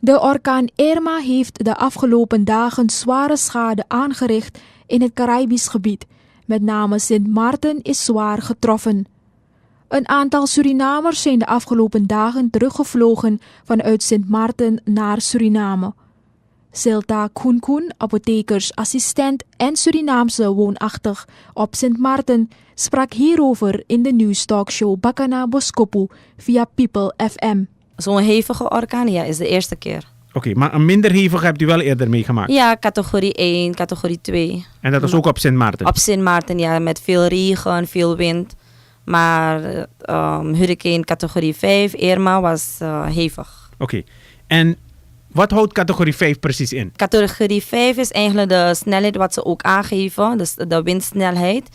De orkaan Irma heeft de afgelopen dagen zware schade aangericht in het Caribisch gebied. Met name Sint Maarten is zwaar getroffen. Een aantal Surinamers zijn de afgelopen dagen teruggevlogen vanuit Sint Maarten naar Suriname. Seelta Khoenkhoen, apothekersassistent en Surinaamse woonachtig op Sint Maarten, sprak hierover in de nieuwstalkshow Bakana Boskopu via People FM. Zo'n hevige orkaan, ja, is de eerste keer. Oké, maar een minder hevig hebt u wel eerder meegemaakt? Ja, categorie 1, categorie 2. En dat was ook op Sint Maarten? Op Sint Maarten, ja, met veel regen, veel wind. Maar hurricane categorie 5, Irma, was hevig. Oké, en wat houdt categorie 5 precies in? Categorie 5 is eigenlijk de snelheid wat ze ook aangeven, dus de windsnelheid.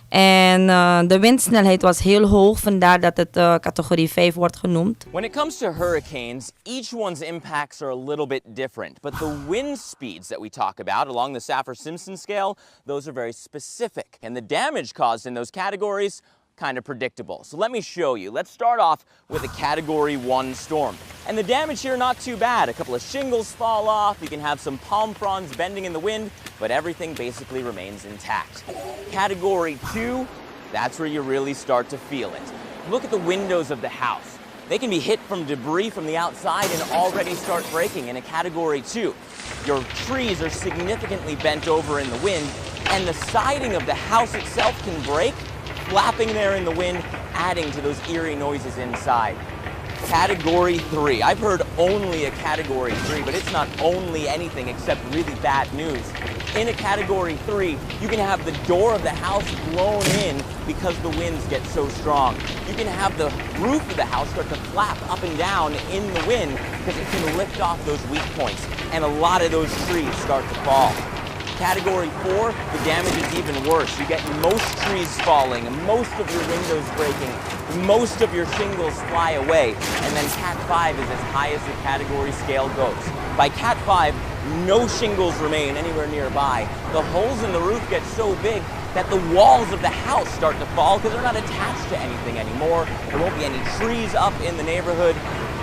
En de windsnelheid was heel hoog, vandaar dat het categorie 5 wordt genoemd. When it comes to hurricanes, each one's impacts are a little bit different. But the wind speeds that we talk about along the Saffir-Simpson scale, those are very specific. And the damage caused in those categories, kind of predictable. So let me show you. Let's start off with a Category 1 storm. And the damage here, not too bad. A couple of shingles fall off. You can have some palm fronds bending in the wind, but everything basically remains intact. Category 2, that's where you really start to feel it. Look at the windows of the house. They can be hit from debris from the outside and already start breaking in a Category 2. Your trees are significantly bent over in the wind, and the siding of the house itself can break, flapping there in the wind, adding to those eerie noises inside. Category 3. I've heard only a Category 3, but it's not only anything except really bad news. In a Category 3, you can have the door of the house blown in because the winds get so strong. You can have the roof of the house start to flap up and down in the wind because it can lift off those weak points, and a lot of those trees start to fall. Category 4, the damage is even worse. You get most trees falling, most of your windows breaking, most of your shingles fly away, and then Cat 5 is as high as the category scale goes. By Cat 5, no shingles remain anywhere nearby. The holes in the roof get so big that the walls of the house start to fall because they're not attached to anything anymore. There won't be any trees up in the neighborhood.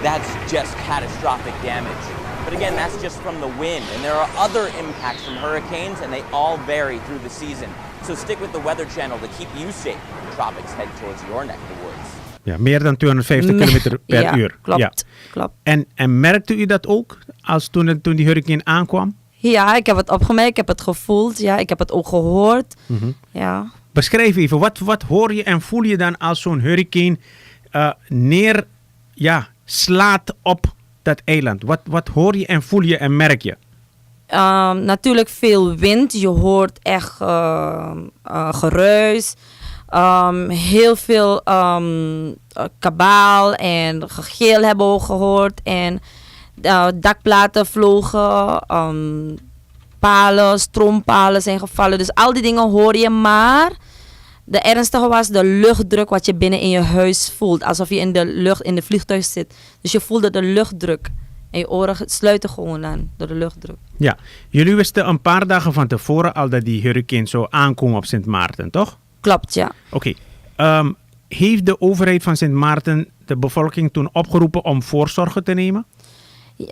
That's just catastrophic damage. But again, that's just from the wind. And there are other impacts from hurricanes, and they all vary through the season. So stick with the Weather Channel to keep you safe when the tropics head towards your neck of the woods. Ja, meer dan 250 kilometer per uur. Klopt, ja, klopt. En merkte u dat ook toen die hurricane aankwam? Ja, ik heb het opgemerkt, ik heb het gevoeld, ja, ik heb het ook gehoord. Mm-hmm. Ja. Beschrijf even, wat hoor je en voel je dan als zo'n hurricane slaat op dat eiland? Wat hoor je en voel je en merk je? Natuurlijk veel wind. Je hoort echt geruis. Heel veel kabaal en gegil hebben we gehoord. En dakplaten vlogen. Palen, stroompalen zijn gevallen. Dus al die dingen hoor je. Maar de ernstige was de luchtdruk wat je binnen in je huis voelt. Alsof je in de vliegtuig zit. Dus je voelde de luchtdruk. En je oren sluiten gewoon aan door de luchtdruk. Ja, jullie wisten een paar dagen van tevoren al dat die hurricane zou aankomen op Sint Maarten, toch? Klopt, ja. Oké. Heeft de overheid van Sint Maarten de bevolking toen opgeroepen om voorzorgen te nemen?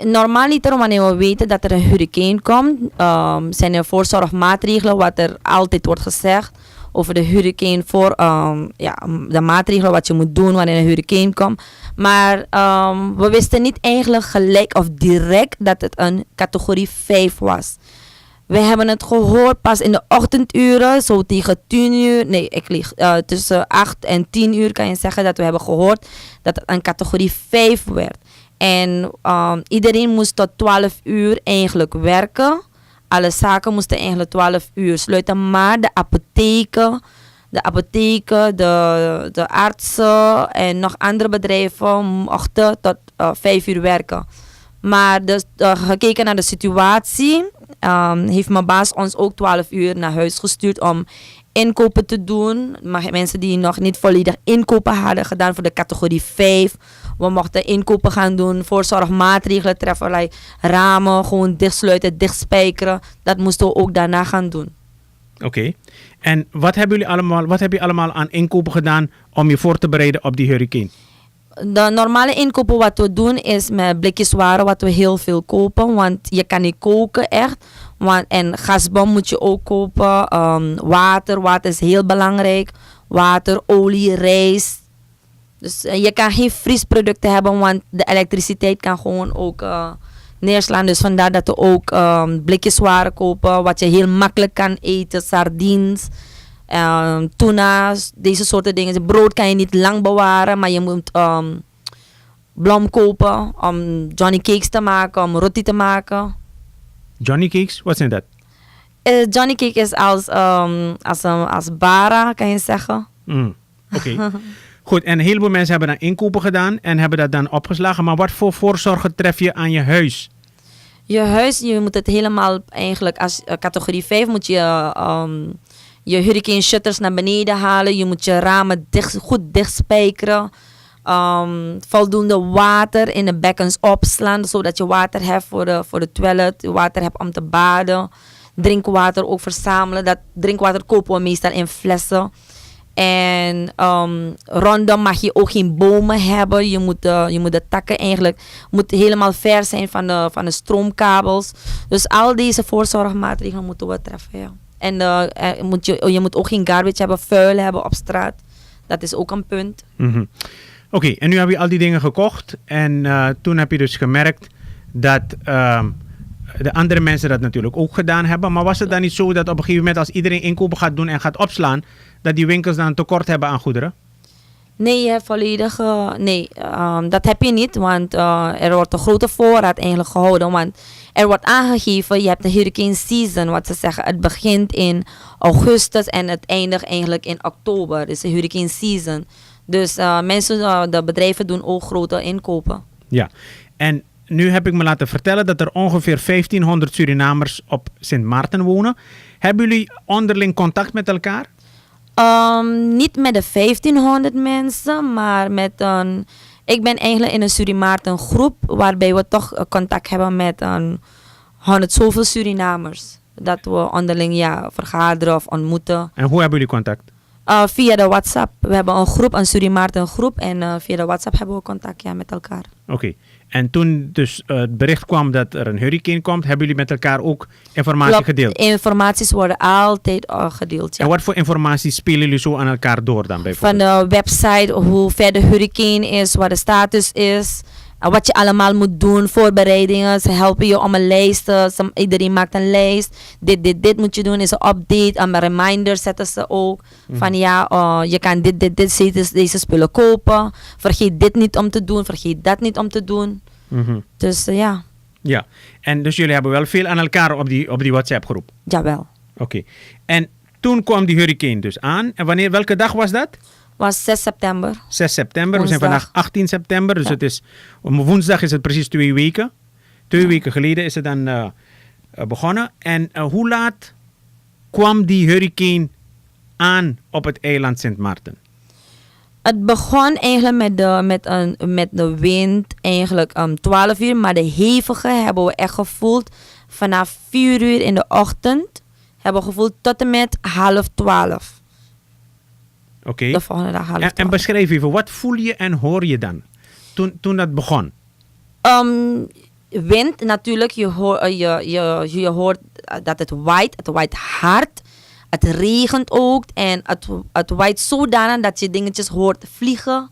Normaliter, wanneer we weten dat er een hurricane komt, zijn er voorzorgmaatregelen, wat er altijd wordt gezegd over de hurricane, de maatregelen wat je moet doen wanneer een hurricane komt. Maar we wisten niet eigenlijk gelijk of direct dat het een categorie 5 was. We hebben het gehoord pas in de ochtenduren, zo tegen 10 uur. Nee, ik lieg. Tussen 8 en 10 uur kan je zeggen dat we hebben gehoord dat het een categorie 5 werd. En iedereen moest tot 12 uur eigenlijk werken. Alle zaken moesten eigenlijk 12 uur sluiten. Maar de apotheken, de artsen en nog andere bedrijven mochten tot 5 uur werken. Maar dus, gekeken naar de situatie, heeft mijn baas ons ook 12 uur naar huis gestuurd om inkopen te doen. Maar mensen die nog niet volledig inkopen hadden gedaan voor de categorie 5. We mochten inkopen gaan doen, voorzorgmaatregelen treffen, like ramen gewoon dichtsluiten, dichtspijkeren. Dat moesten we ook daarna gaan doen. Oké. En wat heb je allemaal aan inkopen gedaan om je voor te bereiden op die hurricane? de normale inkopen wat we doen is met blikjes waren wat we heel veel kopen. Want je kan niet koken echt. En gasbom moet je ook kopen. Water. Water is heel belangrijk. Water, olie, rijst. Dus je kan geen vriesproducten hebben. Want de elektriciteit kan gewoon ook neerslaan. Dus vandaar dat we ook blikjes waren kopen. Wat je heel makkelijk kan eten. Sardines. Tuna's, deze soorten dingen. Brood kan je niet lang bewaren, maar je moet blom kopen om Johnny cakes te maken, om roti te maken. Johnny cakes, wat zijn dat? Johnny cake is als bara, kan je zeggen. Oké. Goed, en een heleboel mensen hebben dan inkopen gedaan en hebben dat dan opgeslagen. Maar wat voor voorzorgen tref je aan je huis? Je huis, je moet het helemaal eigenlijk als categorie 5 moet je je hurricane shutters naar beneden halen. Je moet je ramen goed dichtspijkeren. Voldoende water in de bekkens opslaan. Zodat je water hebt voor de toilet. Water hebt om te baden. Drinkwater ook verzamelen. Dat drinkwater kopen we meestal in flessen. En rondom mag je ook geen bomen hebben. Je moet de takken eigenlijk moet helemaal ver zijn van de stroomkabels. Dus al deze voorzorgmaatregelen moeten we treffen. Ja. En je moet ook geen garbage hebben, vuil hebben op straat. Dat is ook een punt. Mm-hmm. Oké, en nu heb je al die dingen gekocht. En toen heb je dus gemerkt dat de andere mensen dat natuurlijk ook gedaan hebben. Maar was het dan niet zo dat op een gegeven moment als iedereen inkopen gaat doen en gaat opslaan, dat die winkels dan een tekort hebben aan goederen? Nee, volledig. Nee, dat heb je niet. Want er wordt een grote voorraad eigenlijk gehouden. Want er wordt aangegeven, je hebt de hurricane season. Wat ze zeggen, het begint in augustus en het eindigt eigenlijk in oktober. Het is de hurricane season. Dus de bedrijven doen ook grote inkopen. Ja, en nu heb ik me laten vertellen dat er ongeveer 1500 Surinamers op Sint Maarten wonen. Hebben jullie onderling contact met elkaar? Niet met de 1500 mensen, maar met ik ben eigenlijk in een Surimaarten groep waarbij we toch contact hebben met 100 zoveel Surinamers. Dat we onderling vergaderen of ontmoeten. En hoe hebben jullie contact? Via de WhatsApp. We hebben een groep, een Surimaarten groep. En via de WhatsApp hebben we contact met elkaar. Oké. En toen dus het bericht kwam dat er een hurricane komt, hebben jullie met elkaar ook informatie gedeeld? Informaties worden altijd gedeeld, ja. En wat voor informatie spelen jullie zo aan elkaar door dan bijvoorbeeld? Van de website, hoe ver de hurricane is, wat de status is, wat je allemaal moet doen, voorbereidingen. Ze helpen je om een lijst, iedereen maakt een lijst. Dit moet je doen, is een update, een reminder zetten ze ook. Van je kan deze spullen kopen. Vergeet dit niet om te doen, vergeet dat niet om te doen. Dus ja. Ja, en dus jullie hebben wel veel aan elkaar op die WhatsApp groep? Jawel. Oké. En toen kwam die hurricane dus aan. En welke dag was dat? Was 6 september. 6 september. Woensdag. We zijn vandaag 18 september. Dus het is, woensdag is het precies 2 weken. 2 weken geleden is het dan begonnen. En hoe laat kwam die hurricane aan op het eiland Sint Maarten? Het begon eigenlijk met de wind eigenlijk 12 uur. Maar de hevige hebben we echt gevoeld vanaf 4 uur in de ochtend. Hebben we gevoeld tot en met 11:30. Oké. De volgende dag 11:30. En beschrijf even, wat voel je en hoor je dan toen dat begon? Wind natuurlijk, je hoort dat het waait hard. Het regent ook en het waait zodanig dat je dingetjes hoort vliegen.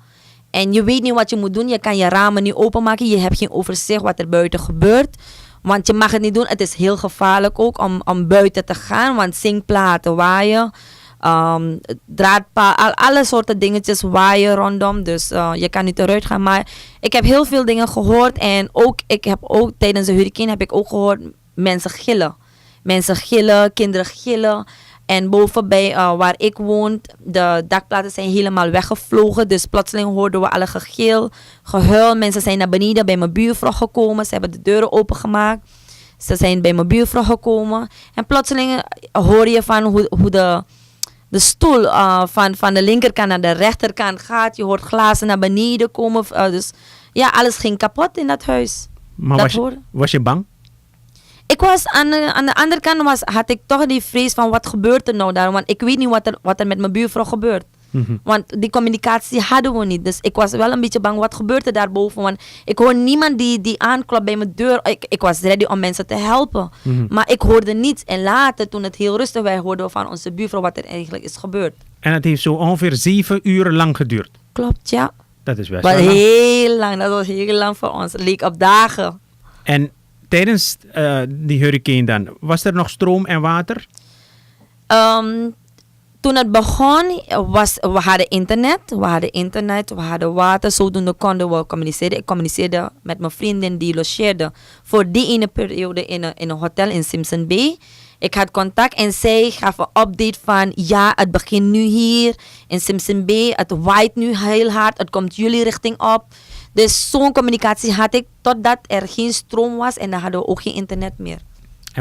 En je weet niet wat je moet doen, je kan je ramen niet openmaken, je hebt geen overzicht wat er buiten gebeurt. Want je mag het niet doen, het is heel gevaarlijk ook om buiten te gaan, want zingplaten waaien. Draadpaal, alle soorten dingetjes waaien rondom. Dus je kan niet eruit gaan. Maar ik heb heel veel dingen gehoord. En ik heb ook tijdens de hurricane heb ik ook gehoord mensen gillen. Mensen gillen, kinderen gillen. En bovenbij waar ik woon, de dakplaten zijn helemaal weggevlogen. Dus plotseling hoorden we alle gegil, gehuil. Mensen zijn naar beneden bij mijn buurvrouw gekomen. Ze hebben de deuren opengemaakt. Ze zijn bij mijn buurvrouw gekomen. En plotseling hoor je van hoe de stoel van de linkerkant naar de rechterkant gaat. Je hoort glazen naar beneden komen. Dus ja, alles ging kapot in dat huis. Maar was je bang? Ik was aan de andere kant had ik toch die vrees van wat gebeurt er nou daar. Want ik weet niet wat er met mijn buurvrouw gebeurt. Want die communicatie hadden we niet. Dus ik was wel een beetje bang, wat gebeurt er daarboven? Want ik hoor niemand die aanklopt bij mijn deur. Ik was ready om mensen te helpen. Maar ik hoorde niets. En later, toen het heel rustig werd, hoorden we van onze buurvrouw wat er eigenlijk is gebeurd. En het heeft zo ongeveer 7 uur lang geduurd. Klopt, ja. Dat is best Maar wel lang. heel lang. Dat was heel lang voor ons. Het leek op dagen. En tijdens die hurricane dan, was er nog stroom en water? Toen het begon, we hadden internet, we hadden water. Zodoende konden we communiceren. Ik communiceerde met mijn vriendin die logeerde voor die ene periode in een hotel in Simpson Bay. Ik had contact en zij gaf een update van, ja, het begint nu hier in Simpson Bay. Het waait nu heel hard, het komt jullie richting op. Dus zo'n communicatie had ik totdat er geen stroom was en dan hadden we ook geen internet meer.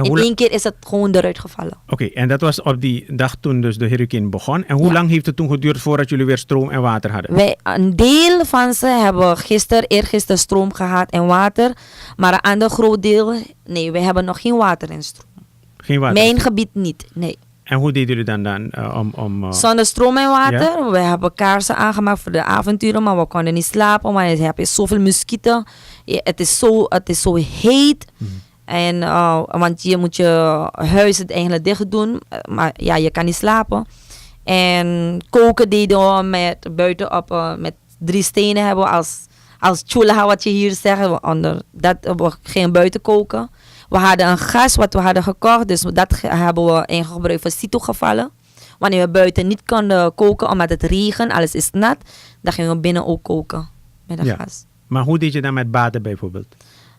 In één keer is het gewoon eruit gevallen. Oké, en dat was op die dag toen dus de hurricane begon. En hoe lang heeft het toen geduurd voordat jullie weer stroom en water hadden? Een deel van ze hebben eergisteren stroom gehad en water. Maar een ander groot deel, nee, wij hebben nog geen water en stroom. Geen water? Mijn gebied niet, nee. En hoe deden jullie dan Zonder stroom en water. Ja? We hebben kaarsen aangemaakt voor de avonturen, maar we konden niet slapen. Want je hebt zoveel muskieten. Het is zo heet. En, want je moet je huis het eigenlijk dicht doen. Maar ja, je kan niet slapen. En koken deden we met buitenop met 3 stenen hebben we als chula wat je hier zegt. We gingen buiten koken. We hadden een gas wat we hadden gekocht. Dus dat hebben we ingebruikt voor sito-gevallen. Wanneer we buiten niet konden koken omdat het regent, alles is nat. Dan gingen we binnen ook koken met een gas. Maar hoe deed je dan met baden bijvoorbeeld?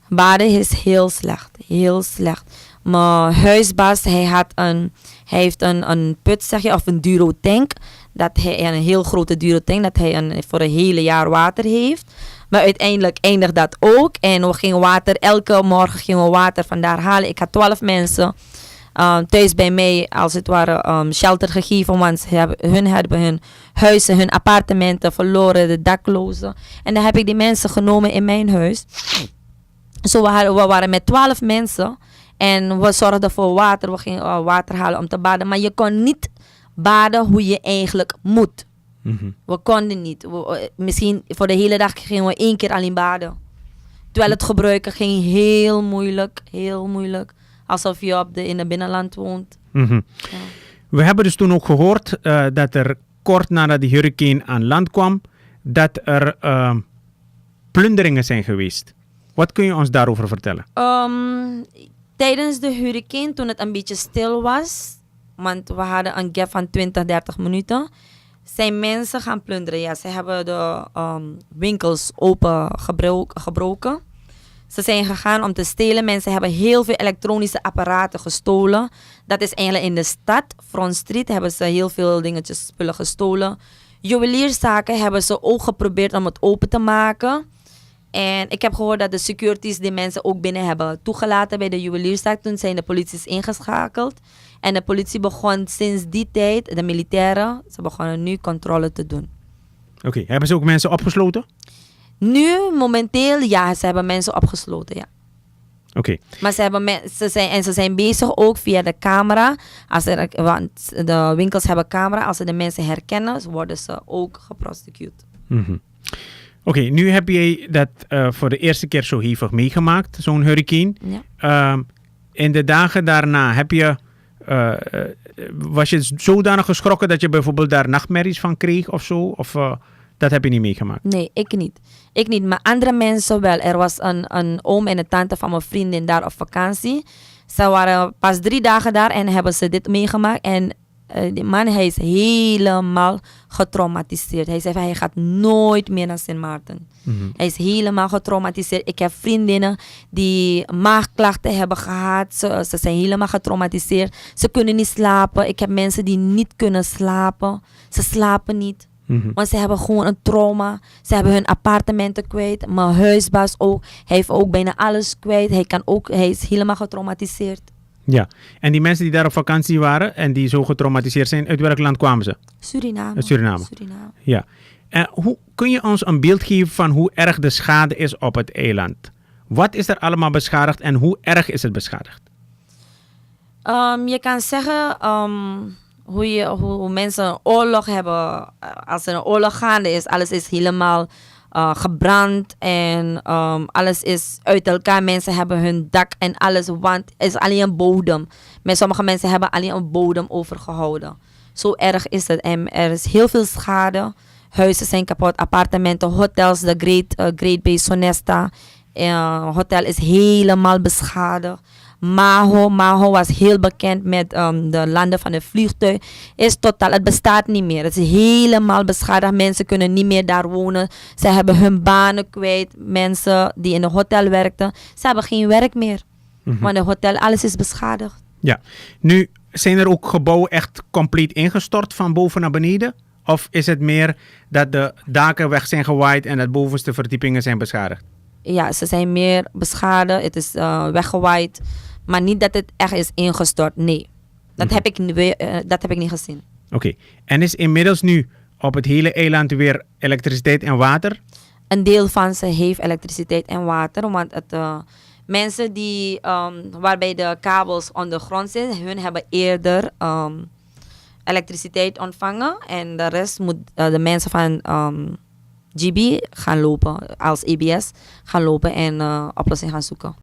Baden is heel slecht. Heel slecht. Mijn huisbaas, hij heeft een put, zeg je, of een duro tank. Een heel grote duro tank, dat hij voor een hele jaar water heeft. Maar uiteindelijk eindigt dat ook. En we gingen elke morgen gingen we water vandaar halen. Ik had 12 mensen thuis bij mij, als het ware, shelter gegeven. Want hun hebben hun huizen, hun appartementen verloren, de daklozen. En dan heb ik die mensen genomen in mijn huis. Zo, we waren met 12 mensen en we zorgden voor water. We gingen water halen om te baden. Maar je kon niet baden hoe je eigenlijk moet. We konden niet. Misschien voor de hele dag gingen we 1 keer alleen baden. Terwijl het gebruiken ging heel moeilijk. Heel moeilijk. Alsof je in het binnenland woont. Ja. We hebben dus toen ook gehoord dat er kort nadat die hurricane aan land kwam, dat er plunderingen zijn geweest. Wat kun je ons daarover vertellen? Tijdens de hurricane, toen het een beetje stil was, want we hadden een gap van 20-30 minuten, zijn mensen gaan plunderen. Ja, ze hebben de winkels open gebroken. Ze zijn gegaan om te stelen. Mensen hebben heel veel elektronische apparaten gestolen. Dat is eigenlijk in de stad, Front Street, hebben ze heel veel spullen gestolen. Juwelierszaken hebben ze ook geprobeerd om het open te maken. En ik heb gehoord dat de securities die mensen ook binnen hebben toegelaten bij de juwelierszaak. Toen zijn de polities ingeschakeld. En de politie begon sinds die tijd, de militairen, ze begonnen nu controle te doen. Oké, hebben ze ook mensen opgesloten? Nu, momenteel, ja, ze hebben mensen opgesloten, ja. Oké. Maar ze zijn bezig ook via de camera. Want de winkels hebben camera. Als ze de mensen herkennen, worden ze ook geprosecute. Oké, nu heb jij dat voor de eerste keer zo hevig meegemaakt, zo'n hurricane. Ja. In de dagen daarna was je zodanig geschrokken dat je bijvoorbeeld daar nachtmerries van kreeg of zo? Of dat heb je niet meegemaakt? Nee, ik niet. Maar andere mensen wel. Er was een oom en een tante van mijn vriendin daar op vakantie. Ze waren pas 3 dagen daar en hebben ze dit meegemaakt. En die man, hij is helemaal getraumatiseerd. Hij zei, hij gaat nooit meer naar Sint Maarten. Hij is helemaal getraumatiseerd. Ik heb vriendinnen die maagklachten hebben gehad. Ze zijn helemaal getraumatiseerd. Ze kunnen niet slapen. Ik heb mensen die niet kunnen slapen. Ze slapen niet. Want ze hebben gewoon een trauma. Ze hebben hun appartementen kwijt. Mijn huisbaas ook. Hij heeft ook bijna alles kwijt. Hij is helemaal getraumatiseerd. Ja, en die mensen die daar op vakantie waren en die zo getraumatiseerd zijn, uit welk land kwamen ze? Suriname. Suriname. Ja. En hoe kun je ons een beeld geven van hoe erg de schade is op het eiland? Wat is er allemaal beschadigd en hoe erg is het beschadigd? Je kan zeggen, hoe mensen een oorlog hebben. Als er een oorlog gaande is, alles is helemaal gebrand en alles is uit elkaar. Mensen hebben hun dak en alles, want het is alleen een bodem. Maar sommige mensen hebben alleen een bodem overgehouden. Zo erg is het en er is heel veel schade. Huizen zijn kapot, appartementen, hotels, de Great Bay Sonesta. Hotel is helemaal beschadigd. Maho was heel bekend met de landen van de vliegtuig. Het bestaat niet meer. Het is helemaal beschadigd. Mensen kunnen niet meer daar wonen. Ze hebben hun banen kwijt. Mensen die in een hotel werkten, ze hebben geen werk meer. Want het hotel, alles is beschadigd. Ja, nu zijn er ook gebouwen echt compleet ingestort van boven naar beneden? Of is het meer dat de daken weg zijn gewaaid en dat bovenste verdiepingen zijn beschadigd? Ja, ze zijn meer beschadigd. Het is weggewaaid. Maar niet dat het echt is ingestort. Nee, dat heb ik niet gezien. Oké. En is inmiddels nu op het hele eiland weer elektriciteit en water? Een deel van ze heeft elektriciteit en water. Want mensen die, waarbij de kabels ondergrond zijn, hun hebben eerder elektriciteit ontvangen. En de rest moet de mensen van GB gaan lopen, als EBS gaan lopen en oplossing gaan zoeken.